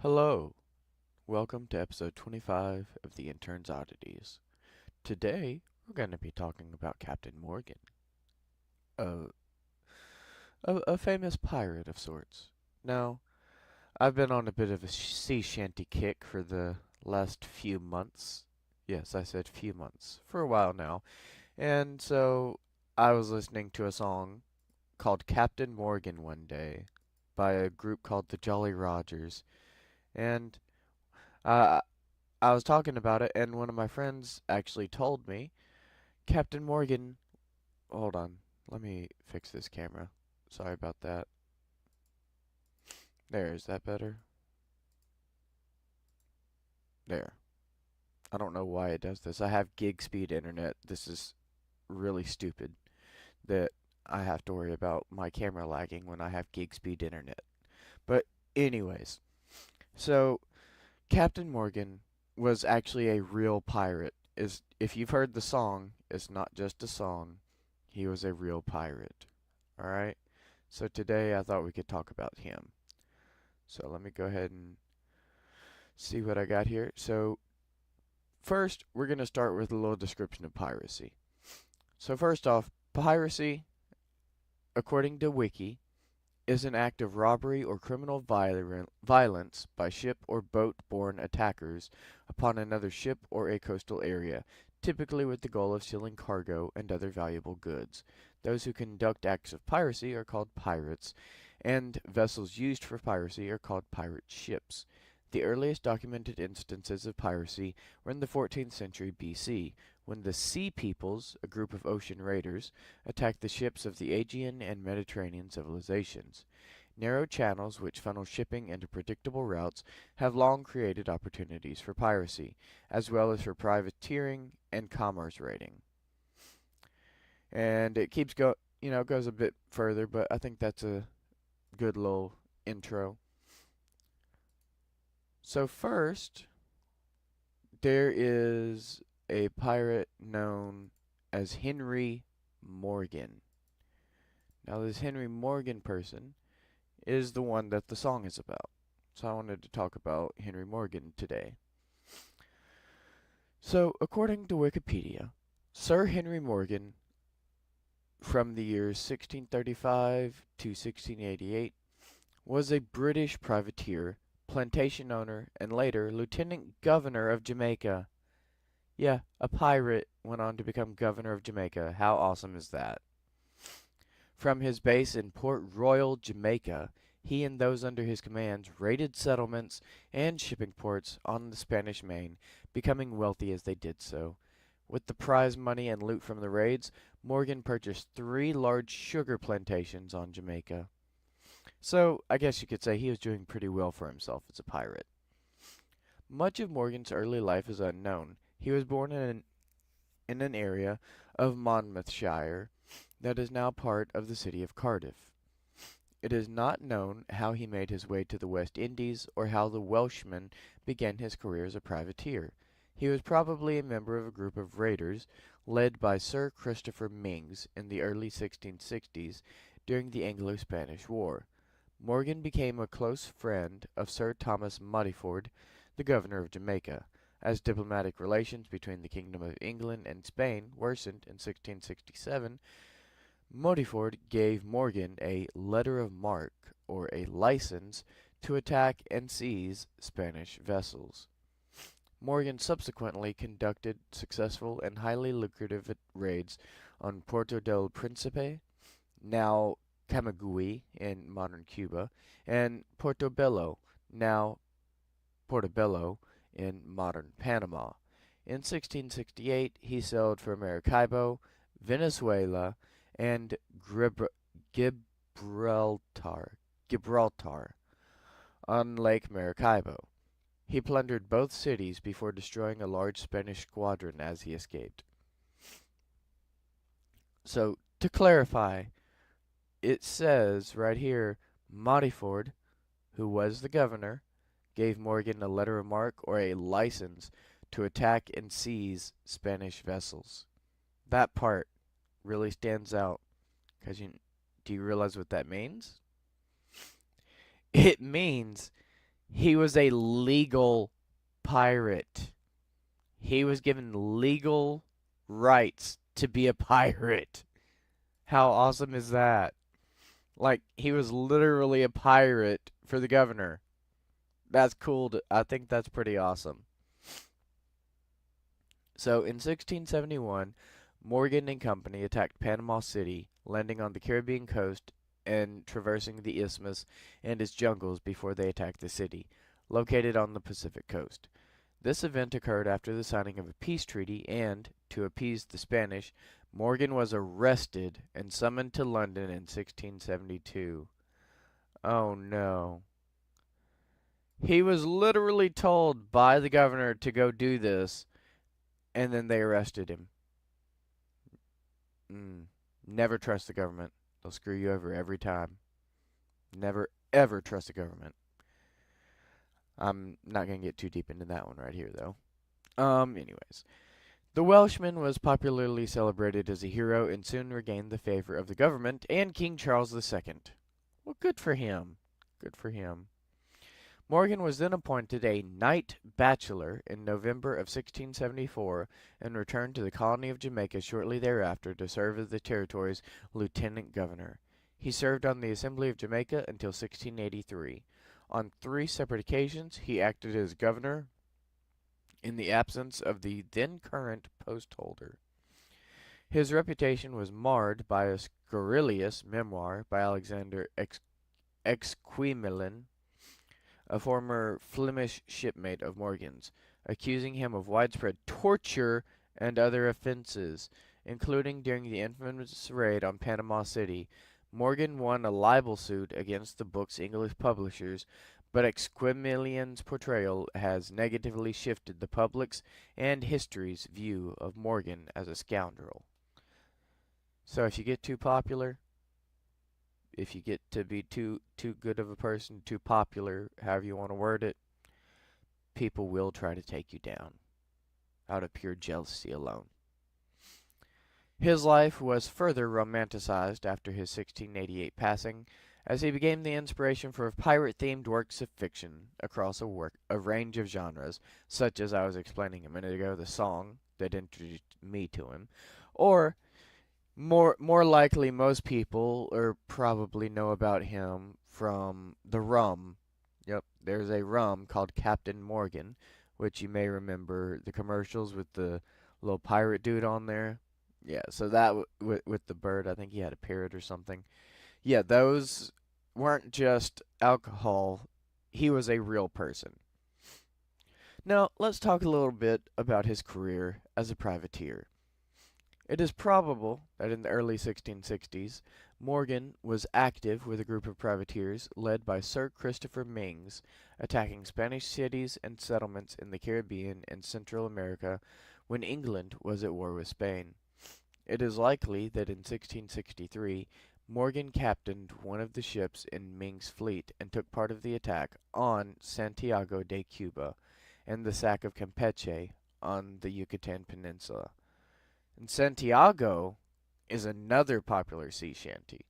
Hello, welcome to episode 25 of the Intern's Oddities. Today, we're going to be talking about Captain Morgan, a, a famous pirate of sorts. Now, I've been on a bit of a sea shanty kick for the last few months. Yes, I said few months, for a while now. And so, I was listening to a song called Captain Morgan one day by a group called the Jolly Rogers. And uh, I was talking about it, and one of my friends actually told me Captain Morgan. Hold on, let me fix this camera. Sorry about that. There, is that better? There. I don't know why it does this. I have gig speed internet. This is really stupid that I have to worry about my camera lagging when I have gig speed internet. But, anyways, so Captain Morgan was actually a real pirate. Is if you've heard the song, it's not just a song. He was a real pirate. All right? So today I thought we could talk about him. So let me go ahead and see what I got here. So first, we're going to start with a little description of piracy. So first off, piracy, according to Wiki, is an act of robbery or criminal violence by ship or boat-borne attackers upon another ship or a coastal area, typically with the goal of stealing cargo and other valuable goods. Those who conduct acts of piracy are called pirates, and vessels used for piracy are called pirate ships. The earliest documented instances of piracy were in the 14th century BC, when the Sea Peoples, a group of ocean raiders, attacked the ships of the Aegean and Mediterranean civilizations. Narrow channels which funnel shipping into predictable routes have long created opportunities for piracy, as well as for privateering and commerce raiding. And it goes a bit further, but I think that's a good little intro. So first, there is a pirate known as Henry Morgan. Now, this Henry Morgan person is the one that the song is about. So I wanted to talk about Henry Morgan today. So, according to Wikipedia, Sir Henry Morgan, from the years 1635 to 1688, was a British privateer, plantation owner, and later Lieutenant Governor of Jamaica. Yeah, a pirate went on to become governor of Jamaica. How awesome is that? From his base in Port Royal, Jamaica, he and those under his commands raided settlements and shipping ports on the Spanish Main, becoming wealthy as they did so. With the prize money and loot from the raids, Morgan purchased 3 large sugar plantations on Jamaica. So, I guess you could say he was doing pretty well for himself as a pirate. Much of Morgan's early life is unknown. He was born in an area of Monmouthshire that is now part of the city of Cardiff. It is not known how he made his way to the West Indies or how the Welshman began his career as a privateer. He was probably a member of a group of raiders led by Sir Christopher Mings in the early 1660s during the Anglo-Spanish War. Morgan became a close friend of Sir Thomas Modiford, the governor of Jamaica. As diplomatic relations between the Kingdom of England and Spain worsened in 1667, Modiford gave Morgan a letter of marque, or a license, to attack and seize Spanish vessels. Morgan subsequently conducted successful and highly lucrative raids on Puerto del Príncipe, now Camagüey in modern Cuba, and Portobello, now Portobello in modern Panama. In 1668, he sailed for Maracaibo, Venezuela, and Gibraltar on Lake Maracaibo. He plundered both cities before destroying a large Spanish squadron as he escaped. So, to clarify, it says right here, Modiford, who was the governor, gave Morgan a letter of marque or a license to attack and seize Spanish vessels. That part really stands out because do you realize what that means? It means He was a legal pirate. He was given legal rights to be a pirate. How awesome is that? Like, he was literally a pirate for the governor. That's cool. I think that's pretty awesome. So, in 1671, Morgan and Company attacked Panama City, landing on the Caribbean coast and traversing the isthmus and its jungles before they attacked the city, located on the Pacific coast. This event occurred after the signing of a peace treaty and, to appease the Spanish, Morgan was arrested and summoned to London in 1672. Oh no. He was literally told by the governor to go do this, and then they arrested him. Never trust the government. They'll screw you over every time. Never, ever trust the government. I'm not going to get too deep into that one right here, though. Anyways. The Welshman was popularly celebrated as a hero and soon regained the favor of the government and King Charles II. Well, good for him. Good for him. Morgan was then appointed a Knight Bachelor in November of 1674 and returned to the colony of Jamaica shortly thereafter to serve as the territory's lieutenant governor. He served on the Assembly of Jamaica until 1683. On 3 separate occasions, he acted as governor in the absence of the then current post holder. His reputation was marred by a scurrilous memoir by Alexander Exquemelin, a former Flemish shipmate of Morgan's, accusing him of widespread torture and other offenses, including during the infamous raid on Panama City. Morgan won a libel suit against the book's English publishers, but Exquemelin's portrayal has negatively shifted the public's and history's view of Morgan as a scoundrel. So if you get too popular, if you get to be too good of a person, too popular, however you want to word it, people will try to take you down out of pure jealousy alone. His life was further romanticized after his 1688 passing, as he became the inspiration for pirate-themed works of fiction across a range of genres, such as I was explaining a minute ago, the song that introduced me to him, or more likely most people or probably know about him from the rum. Yep, there's a rum called Captain Morgan, which you may remember the commercials with the little pirate dude on there. Yeah, so that with the bird, I think he had a parrot or something. Yeah, those weren't just alcohol. He was a real person. Now, let's talk a little bit about his career as a privateer. It is probable that in the early 1660s, Morgan was active with a group of privateers led by Sir Christopher Mings, attacking Spanish cities and settlements in the Caribbean and Central America when England was at war with Spain. It is likely that in 1663, Morgan captained one of the ships in Ming's fleet and took part of the attack on Santiago de Cuba and the sack of Campeche on the Yucatan Peninsula. And Santiago is another popular sea shanty.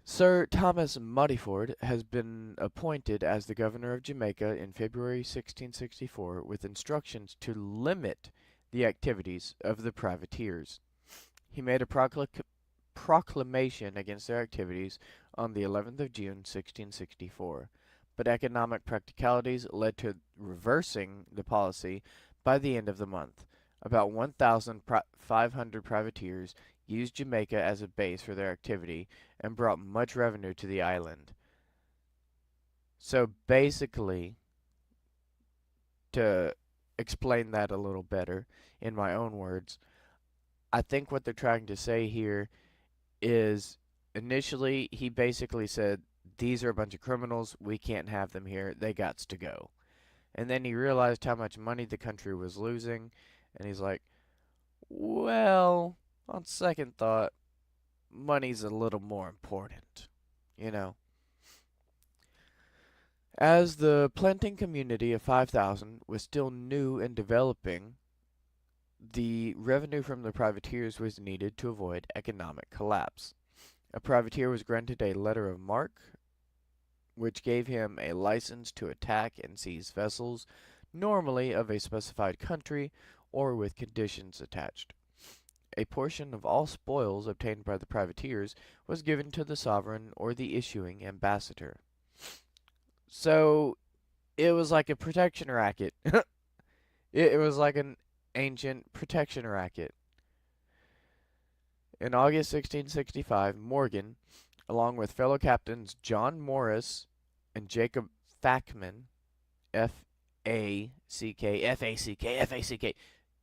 Sir Thomas Muddyford has been appointed as the governor of Jamaica in February 1664 with instructions to limit the activities of the privateers. He made a proclamation against their activities on the 11th of June 1664, but economic practicalities led to reversing the policy by the end of the month. About 1,500 privateers used Jamaica as a base for their activity and brought much revenue to the island. So basically, to explain that a little better in my own words, I think what they're trying to say here is initially he basically said, these are a bunch of criminals, we can't have them here, they gots to go. And then he realized how much money the country was losing, and he's like, well, on second thought, money's a little more important, you know. As the planting community of 5,000 was still new and developing, the revenue from the privateers was needed to avoid economic collapse. A privateer was granted a letter of marque, which gave him a license to attack and seize vessels, normally of a specified country or with conditions attached. A portion of all spoils obtained by the privateers was given to the sovereign or the issuing ambassador. So it was like a protection racket. It was like an ancient protection racket. In August 1665, Morgan, along with fellow captains John Morris and Jacob Fackman, Fack,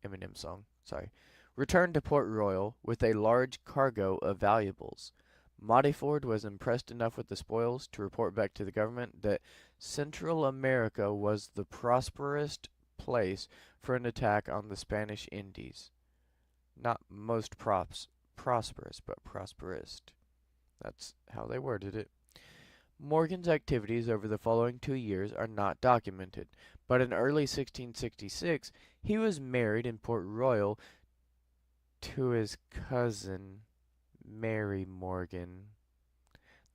Eminem song, sorry, returned to Port Royal with a large cargo of valuables. Modiford was impressed enough with the spoils to report back to the government that Central America was the prosperous place for an attack on the Spanish Indies. Not most prosperous, but prosperous. That's how they worded it. Morgan's activities over the following 2 years are not documented, but in early 1666 he was married in Port Royal to his cousin, Mary Morgan,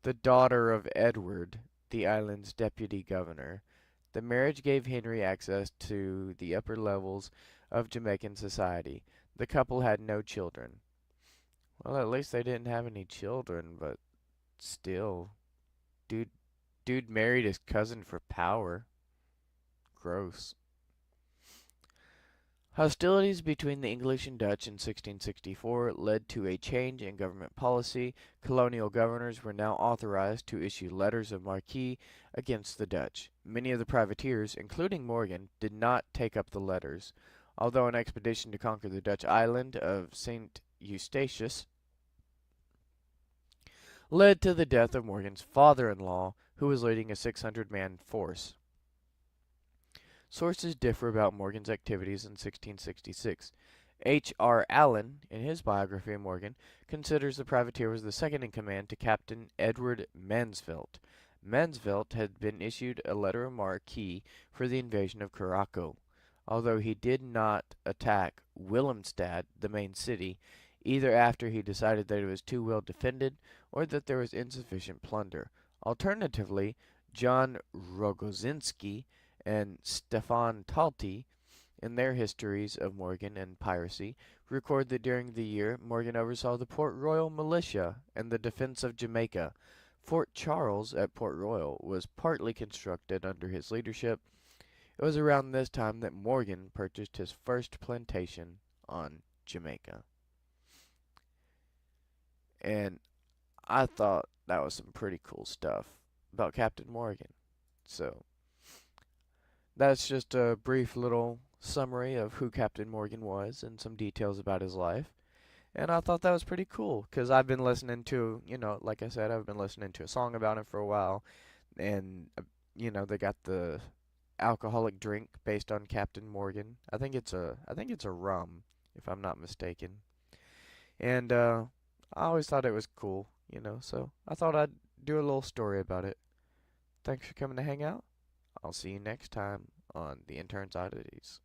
the daughter of Edward, the island's deputy governor. The marriage gave Henry access to the upper levels of Jamaican society. The couple had no children. Well, at least they didn't have any children, but still, dude, dude married his cousin for power. Gross. Hostilities between the English and Dutch in 1664 led to a change in government policy. Colonial governors were now authorized to issue letters of marque against the Dutch. Many of the privateers, including Morgan, did not take up the letters. Although an expedition to conquer the Dutch island of St. Eustatius led to the death of Morgan's father-in-law, who was leading a 600-man force. Sources differ about Morgan's activities in 1666. H.R. Allen, in his biography of Morgan, considers the privateer was the second in command to Captain Edward Mansvelt. Mansvelt had been issued a letter of marque for the invasion of Curaçao. Although he did not attack Willemstad, the main city, either after he decided that it was too well defended or that there was insufficient plunder. Alternatively, John Rogozinski and Stefan Talty, in their histories of Morgan and piracy, record that during the year Morgan oversaw the Port Royal militia and the defense of Jamaica. Fort Charles at Port Royal was partly constructed under his leadership. It was around this time that Morgan purchased his first plantation on Jamaica. And I thought that was some pretty cool stuff about Captain Morgan. So, that's just a brief little summary of who Captain Morgan was and some details about his life. And I thought that was pretty cool because I've been listening to, like I said, I've been listening to a song about him for a while. And, they got the alcoholic drink based on Captain Morgan. I think it's a rum, if I'm not mistaken. And I always thought it was cool, so I thought I'd do a little story about it. Thanks for coming to hang out. I'll see you next time on the Intern's Oddities.